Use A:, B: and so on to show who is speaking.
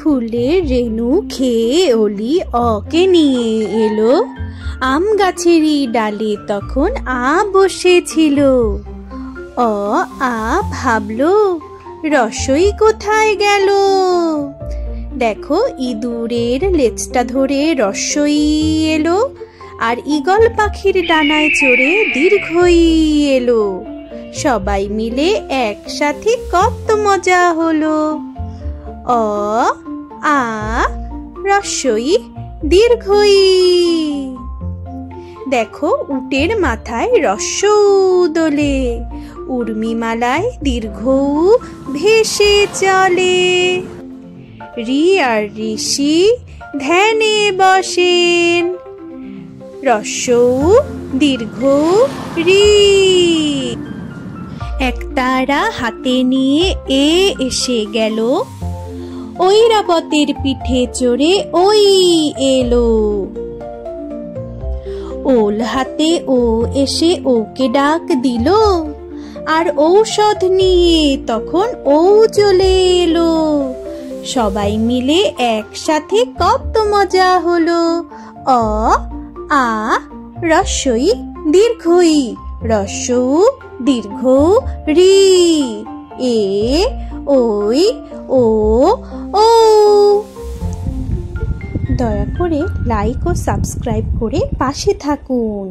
A: ফুলের রেণু খেয়ে অলি অকে নিয়ে এলো। আম গাছেরই ডালে তখন আ বসেছিল। অ আ ভাবলো, রসই কোথায় গেল? দেখো, ইঁদুরের লেজটা ধরে রসই এলো, আর ঈগল পাখির ডানায় চড়ে দীর্ঘই এলো। সবাই মিলে একসাথে কত মজা হলো। অ আ রসই দীর্ঘই। দেখো, উটের মাথায় রস্য দোলে, উর্মিমালায় দীর্ঘ ভেসে চলে। রি আর ঋষি ধ্যানে বসেন, রস্য দীর্ঘ রি। একতারা হাতে নিয়ে এসে গেল, ঐরাবতের পিঠে চড়ে ওই এলো। ওল হাতে ও এসে ওকে ডাক দিল, আর ঔষধ নিয়ে তখন ও চলে এলো। সবাই মিলে একসাথে কত মজা হলো। অ আ রস্যই দীর্ঘই, রস্য দীর্ঘ রি। এ ওই ও ও। দয়া করে লাইক ও সাবস্ক্রাইব করে পাশে থাকুন।